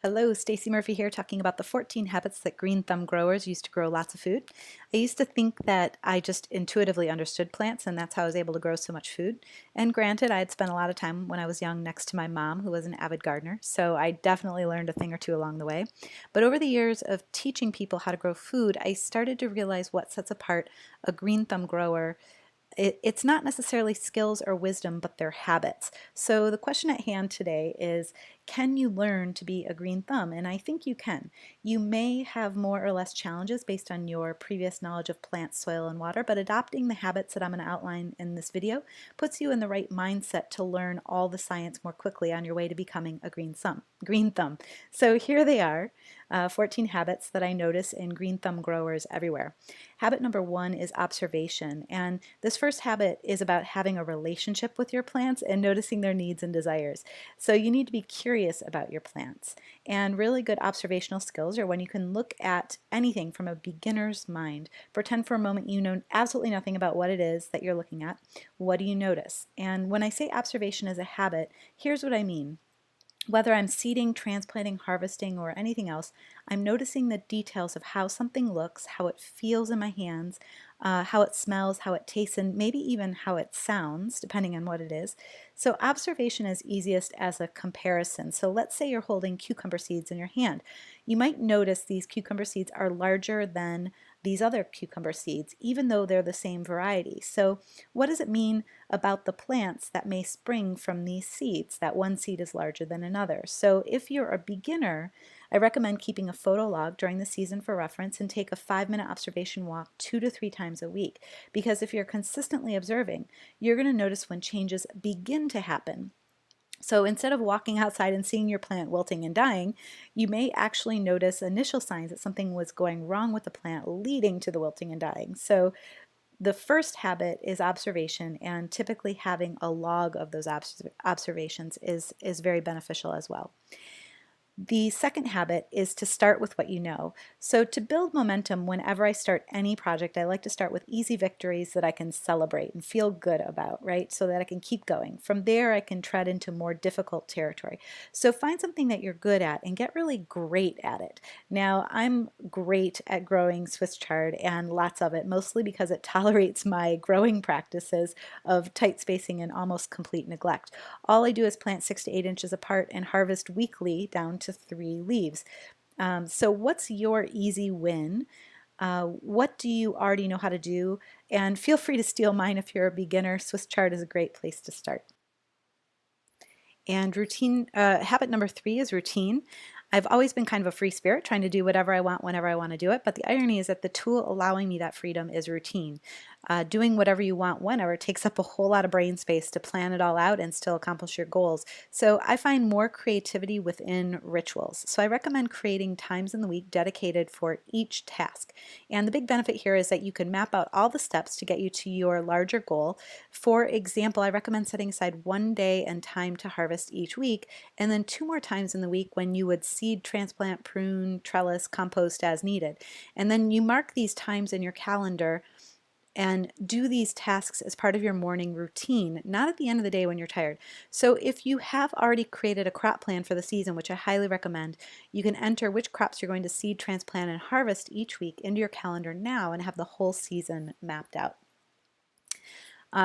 Hello, Stacey Murphy here talking about the 14 habits that green thumb growers use to grow lots of food. I used to think that I just intuitively understood plants and that's how I was able to grow so much food. And granted, I had spent a lot of time when I was young next to my mom, who was an avid gardener, so I definitely learned a thing or two along the way. But over the years of teaching people how to grow food, I started to realize what sets apart a green thumb grower. It's not necessarily skills or wisdom, but their habits. So the question at hand today is, can you learn to be a green thumb? And I think you can. You may have more or less challenges based on your previous knowledge of plants, soil, and water, but adopting the habits that I'm going to outline in this video puts you in the right mindset to learn all the science more quickly on your way to becoming a green thumb. So here they are, 14 habits that I notice in green thumb growers everywhere. Habit number one is observation, and this first habit is about having a relationship with your plants and noticing their needs and desires. So you need to be curious about your plants. And really good observational skills are when you can look at anything from a beginner's mind. Pretend for a moment you know absolutely nothing about what it is that you're looking at. What do you notice? And when I say observation is a habit, here's what I mean. Whether I'm seeding, transplanting, harvesting, or anything else, I'm noticing the details of how something looks, how it feels in my hands, how it smells, how it tastes, and maybe even how it sounds, depending on what it is. So observation is easiest as a comparison. So let's say you're holding cucumber seeds in your hand. You might notice these cucumber seeds are larger than these other cucumber seeds, even though they're the same variety. So what does it mean about the plants that may spring from these seeds, that one seed is larger than another? So if you're a beginner, I recommend keeping a photo log during the season for reference and take a 5-minute observation walk 2 to 3 times a week. Because if you're consistently observing, you're going to notice when changes begin to happen. So instead of walking outside and seeing your plant wilting and dying, you may actually notice initial signs that something was going wrong with the plant leading to the wilting and dying. So the first habit is observation, and typically having a log of those observations is very beneficial as well. The second habit is to start with what you know. So to build momentum whenever I start any project, I like to start with easy victories that I can celebrate and feel good about, right? So that I can keep going. From there, I can tread into more difficult territory. So find something that you're good at and get really great at it. Now, I'm great at growing Swiss chard and lots of it, mostly because it tolerates my growing practices of tight spacing and almost complete neglect. All I do is plant 6 to 8 inches apart and harvest weekly down to 3 leaves. So what's your easy win? What do you already know how to do? And feel free to steal mine if you're a beginner. Swiss chard is a great place to start. And habit number 3 is routine. I've always been kind of a free spirit, trying to do whatever I want whenever I want to do it, but the irony is that the tool allowing me that freedom is routine. Doing whatever you want whenever takes up a whole lot of brain space to plan it all out and still accomplish your goals. So I find more creativity within rituals. So I recommend creating times in the week dedicated for each task. And the big benefit here is that you can map out all the steps to get you to your larger goal. For example, I recommend setting aside 1 day and time to harvest each week, and then 2 more times in the week when you would seed, transplant, prune, trellis, compost as needed. And then you mark these times in your calendar and do these tasks as part of your morning routine, not at the end of the day when you're tired. So if you have already created a crop plan for the season, which I highly recommend, you can enter which crops you're going to seed, transplant, and harvest each week into your calendar now and have the whole season mapped out.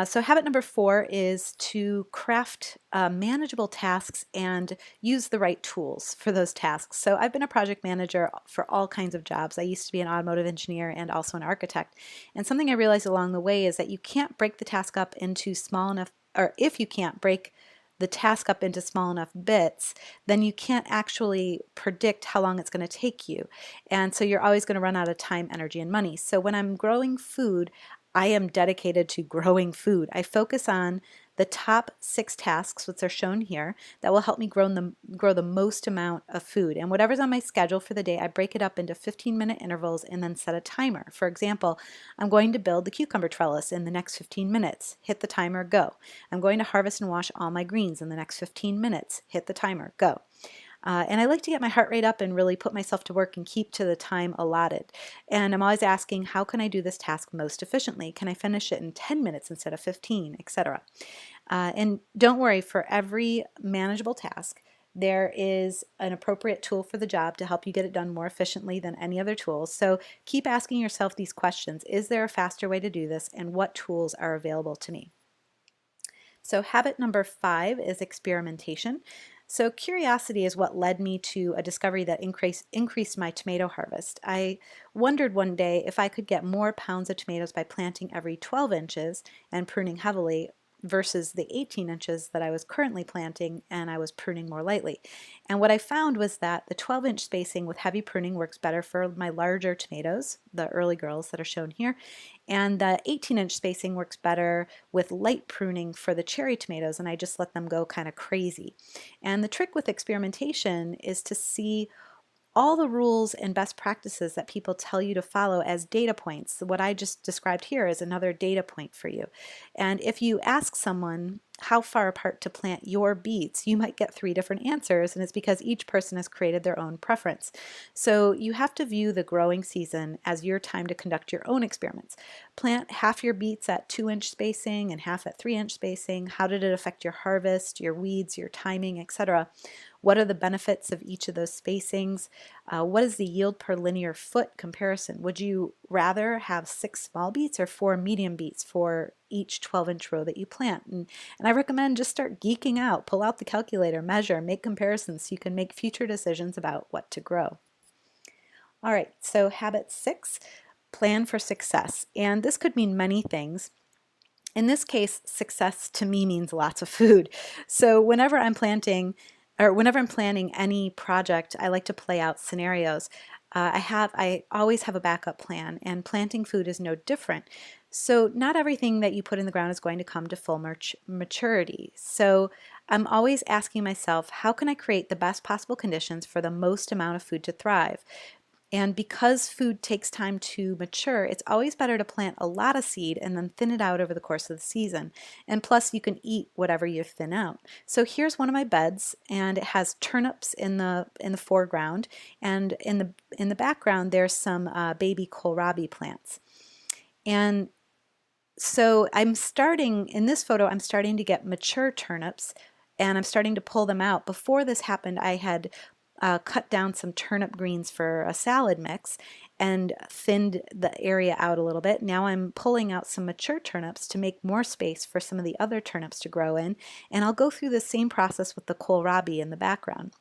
So habit number 4 is to craft manageable tasks and use the right tools for those tasks. So I've been a project manager for all kinds of jobs. I used to be an automotive engineer and also an architect. And something I realized along the way is that you can't break the task up into small enough, or if you can't break the task up into small enough bits, then you can't actually predict how long it's going to take you. And so you're always going to run out of time, energy, and money. So when I'm growing food, I am dedicated to growing food. I focus on the top 6 tasks, which are shown here, that will help me grow the most amount of food. And whatever's on my schedule for the day, I break it up into 15-minute intervals and then set a timer. For example, I'm going to build the cucumber trellis in the next 15 minutes. Hit the timer, go. I'm going to harvest and wash all my greens in the next 15 minutes. Hit the timer, go. And I like to get my heart rate up and really put myself to work and keep to the time allotted. And I'm always asking, how can I do this task most efficiently? Can I finish it in 10 minutes instead of 15, etc. And don't worry, for every manageable task, there is an appropriate tool for the job to help you get it done more efficiently than any other tools. So keep asking yourself these questions. Is there a faster way to do this, and what tools are available to me? So habit number 5 is experimentation. So curiosity is what led me to a discovery that increased my tomato harvest. I wondered one day if I could get more pounds of tomatoes by planting every 12 inches and pruning heavily versus the 18 inches that I was currently planting and I was pruning more lightly. And what I found was that the 12-inch spacing with heavy pruning works better for my larger tomatoes, the early girls that are shown here, and the 18-inch spacing works better with light pruning for the cherry tomatoes, and I just let them go kind of crazy. And the trick with experimentation is to see all the rules and best practices that people tell you to follow as data points. What I just described here is another data point for you. And if you ask someone how far apart to plant your beets, you might get 3 different answers, and it's because each person has created their own preference. So you have to view the growing season as your time to conduct your own experiments. Plant half your beets at 2-inch spacing and half at 3-inch spacing. How did it affect your harvest, your weeds, your timing, etc.? What are the benefits of each of those spacings? What is the yield per linear foot comparison? Would you rather have 6 small beets or 4 medium beets for each 12-inch row that you plant? And I recommend just start geeking out, pull out the calculator, measure, make comparisons so you can make future decisions about what to grow. All right, so habit 6, plan for success. And this could mean many things. In this case, success to me means lots of food. So whenever I'm planting any project, I like to play out scenarios. I always have a backup plan, and planting food is no different. So not everything that you put in the ground is going to come to full maturity. So I'm always asking myself, how can I create the best possible conditions for the most amount of food to thrive? And because food takes time to mature, it's always better to plant a lot of seed and then thin it out over the course of the season. And plus, you can eat whatever you thin out. So here's one of my beds, and it has turnips in the foreground, and in the background there's some baby kohlrabi plants. And so in this photo, I'm starting to get mature turnips, and I'm starting to pull them out. Before this happened, I had cut down some turnip greens for a salad mix and thinned the area out a little bit. Now I'm pulling out some mature turnips to make more space for some of the other turnips to grow in, and I'll go through the same process with the kohlrabi in the background.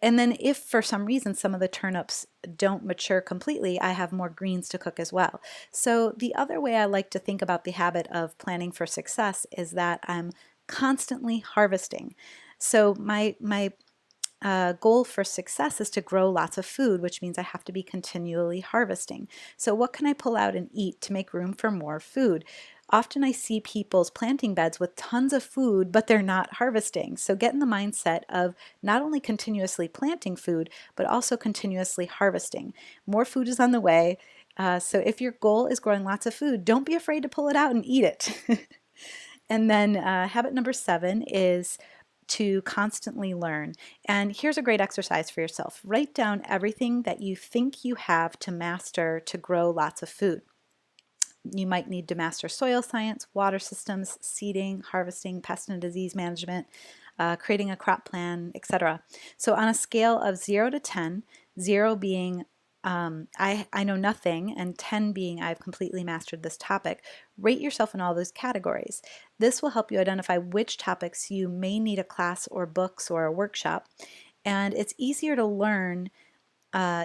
And then if for some reason some of the turnips don't mature completely, I have more greens to cook as well. So the other way I like to think about the habit of planning for success is that I'm constantly harvesting. So my goal for success is to grow lots of food, which means I have to be continually harvesting. So what can I pull out and eat to make room for more food? Often I see people's planting beds with tons of food, but they're not harvesting. So get in the mindset of not only continuously planting food, but also continuously harvesting. More food is on the way. So if your goal is growing lots of food, don't be afraid to pull it out and eat it. And then habit number 7 is to constantly learn. And here's a great exercise for yourself. Write down everything that you think you have to master to grow lots of food. You might need to master soil science, water systems, seeding, harvesting, pest and disease management, creating a crop plan, etc. So on a scale of 0 to 10, 0 being I know nothing, and 10 being I've completely mastered this topic, rate yourself in all those categories. This will help you identify which topics you may need a class or books or a workshop, and it's easier to learn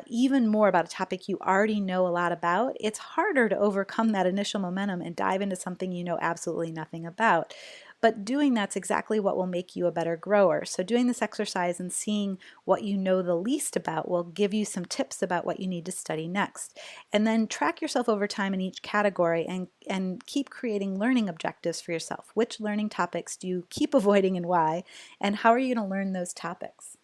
even more about a topic you already know a lot about. It's harder to overcome that initial momentum and dive into something you know absolutely nothing about. But doing that's exactly what will make you a better grower. So doing this exercise and seeing what you know the least about will give you some tips about what you need to study next. And then track yourself over time in each category and keep creating learning objectives for yourself. Which learning topics do you keep avoiding and why? And how are you going to learn those topics?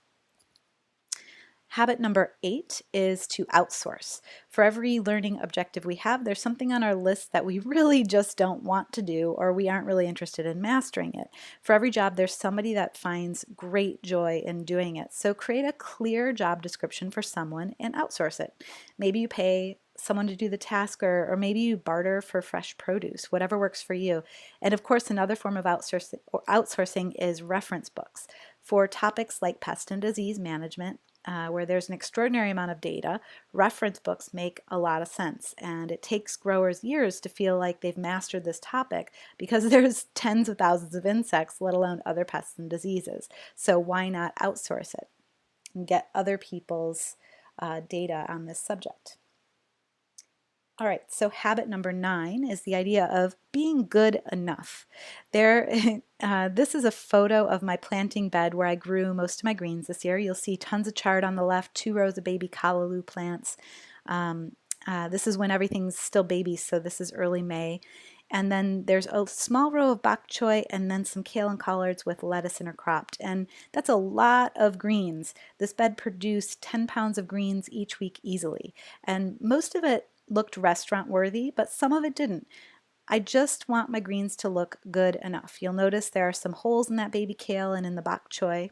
Habit number 8 is to outsource. For every learning objective we have, there's something on our list that we really just don't want to do, or we aren't really interested in mastering it. For every job, there's somebody that finds great joy in doing it. So create a clear job description for someone and outsource it. Maybe you pay someone to do the task, or maybe you barter for fresh produce, whatever works for you. And of course, another form of outsourcing is reference books. For topics like pest and disease management, where there's an extraordinary amount of data, reference books make a lot of sense. And it takes growers years to feel like they've mastered this topic because there's tens of thousands of insects, let alone other pests and diseases. So why not outsource it and get other people's data on this subject? All right, so habit number 9 is the idea of being good enough. This is a photo of my planting bed where I grew most of my greens this year. You'll see tons of chard on the left, 2 rows of baby callaloo plants. This is when everything's still babies, so this is early May. And then there's a small row of bok choy and then some kale and collards with lettuce intercropped. And that's a lot of greens. This bed produced 10 pounds of greens each week easily. And most of it looked restaurant worthy, but some of it didn't. I just want my greens to look good enough. You'll notice there are some holes in that baby kale and in the bok choy.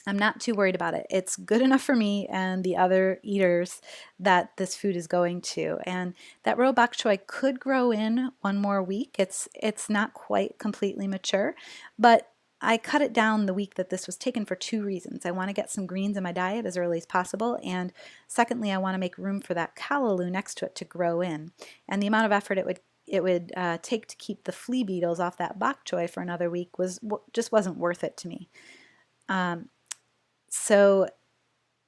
I'm not too worried about it. It's good enough for me and the other eaters that this food is going to. And that row bok choy could grow in one more week. It's not quite completely mature, but I cut it down the week that this was taken for 2 reasons. I want to get some greens in my diet as early as possible, and secondly, I want to make room for that callaloo next to it to grow in. And the amount of effort it would take to keep the flea beetles off that bok choy for another week just wasn't worth it to me. So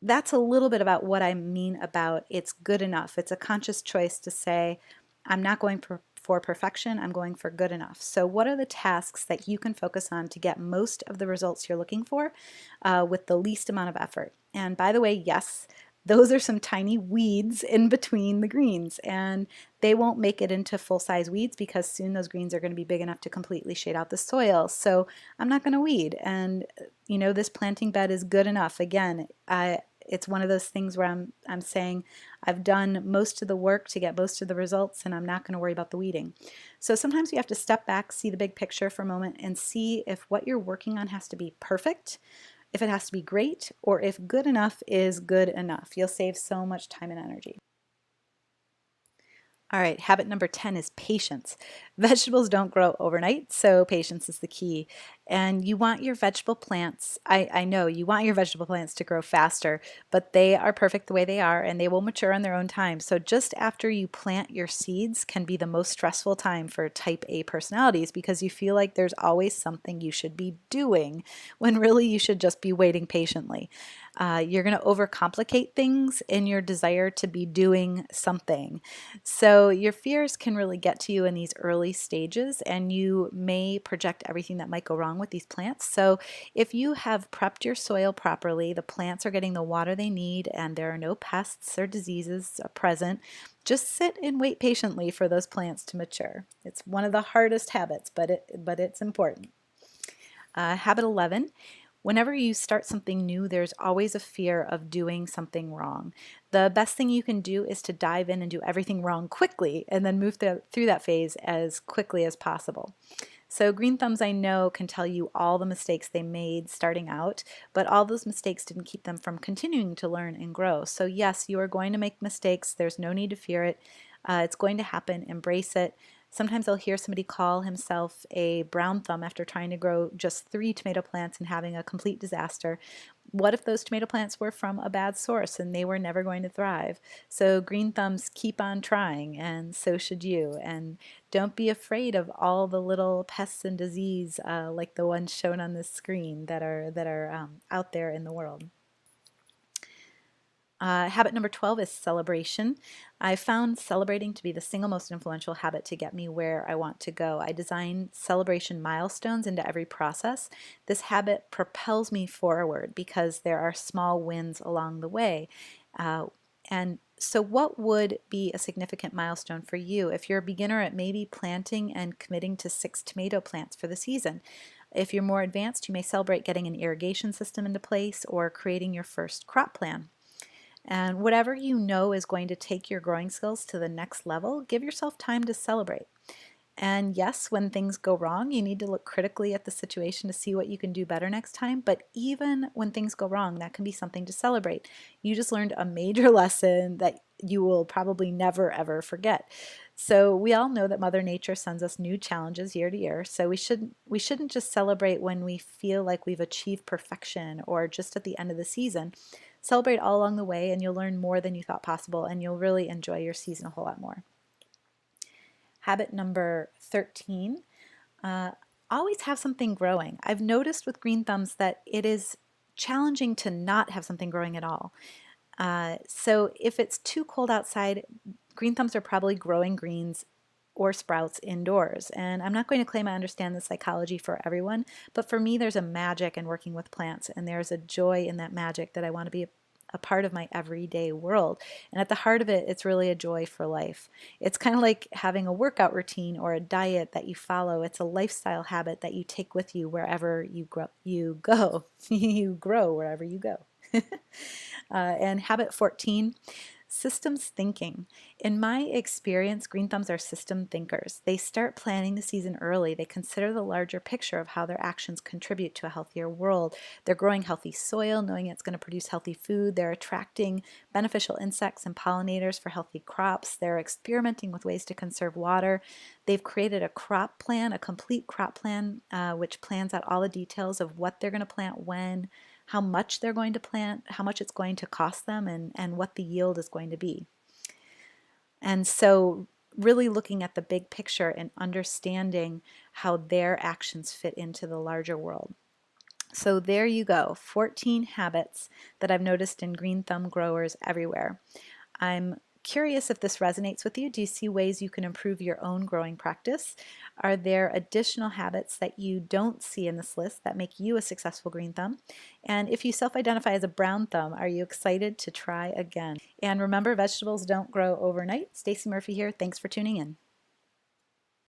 that's a little bit about what I mean about it's good enough. It's a conscious choice to say, I'm not going for perfection, I'm going for good enough. So what are the tasks that you can focus on to get most of the results you're looking for with the least amount of effort? And by the way, yes, those are some tiny weeds in between the greens, and they won't make it into full-size weeds because soon those greens are going to be big enough to completely shade out the soil. So I'm not going to weed, and this planting bed is good enough. Again, it's one of those things where I'm saying I've done most of the work to get most of the results, and I'm not going to worry about the weeding. So sometimes you have to step back, see the big picture for a moment, and see if what you're working on has to be perfect, if it has to be great, or if good enough is good enough. You'll save so much time and energy. All right, habit number 10 is patience. Vegetables don't grow overnight, so patience is the key. And you want your vegetable plants, I know you want your vegetable plants to grow faster, but they are perfect the way they are and they will mature on their own time. So just after you plant your seeds can be the most stressful time for type A personalities because you feel like there's always something you should be doing when really you should just be waiting patiently. You're going to overcomplicate things in your desire to be doing something. So your fears can really get to you in these early stages, and you may project everything that might go wrong with these plants. So if you have prepped your soil properly, the plants are getting the water they need, and there are no pests or diseases present, just sit and wait patiently for those plants to mature. It's one of the hardest habits, but it's important. Habit 11. Whenever you start something new, there's always a fear of doing something wrong. The best thing you can do is to dive in and do everything wrong quickly and then move through that phase as quickly as possible. So green thumbs, I know, can tell you all the mistakes they made starting out, but all those mistakes didn't keep them from continuing to learn and grow. So yes, you are going to make mistakes. There's no need to fear it. It's going to happen. Embrace it. Sometimes I'll hear somebody call himself a brown thumb after trying to grow just 3 tomato plants and having a complete disaster. What if those tomato plants were from a bad source and they were never going to thrive? So green thumbs, keep on trying, and so should you. And don't be afraid of all the little pests and disease like the ones shown on this screen that are out there in the world. Habit number 12 is celebration. I found celebrating to be the single most influential habit to get me where I want to go. I design celebration milestones into every process. This habit propels me forward because there are small wins along the way. And so what would be a significant milestone for you? If you're a beginner, it may be planting and committing to 6 tomato plants for the season. If you're more advanced, you may celebrate getting an irrigation system into place or creating your first crop plan. And whatever you know is going to take your growing skills to the next level, give yourself time to celebrate. And yes, when things go wrong, you need to look critically at the situation to see what you can do better next time. But even when things go wrong, that can be something to celebrate. You just learned a major lesson that you will probably never ever forget. So we all know that Mother Nature sends us new challenges year to year. So we shouldn't just celebrate when we feel like we've achieved perfection or just at the end of the season. Celebrate all along the way, and you'll learn more than you thought possible, and you'll really enjoy your season a whole lot more. Habit number 13, uh, always have something growing. I've noticed with green thumbs that it is challenging to not have something growing at all. So if it's too cold outside, green thumbs are probably growing greens or sprouts indoors. And I'm not going to claim I understand the psychology for everyone, but for me, there's a magic in working with plants, and there's a joy in that magic that I want to be a part of my everyday world. And at the heart of it, it's really a joy for life. It's kind of like having a workout routine or a diet that you follow. It's a lifestyle habit that you take with you wherever you grow. You go. You grow wherever you go. And habit 14, systems thinking. In my experience, green thumbs are system thinkers. They start planning the season early. They consider the larger picture of how their actions contribute to a healthier world. They're growing healthy soil, knowing it's going to produce healthy food. They're attracting beneficial insects and pollinators for healthy crops. They're experimenting with ways to conserve water. They've created a crop plan, a complete crop plan, which plans out all the details of what they're going to plant when, how much they're going to plant, how much it's going to cost them, and what the yield is going to be. And so really looking at the big picture and understanding how their actions fit into the larger world. So there you go, 14 habits that I've noticed in green thumb growers everywhere. I'm curious if this resonates with you. Do you see ways you can improve your own growing practice? Are there additional habits that you don't see in this list that make you a successful green thumb? And if you self-identify as a brown thumb, are you excited to try again? And remember, vegetables don't grow overnight. Stacey Murphy here. Thanks for tuning in.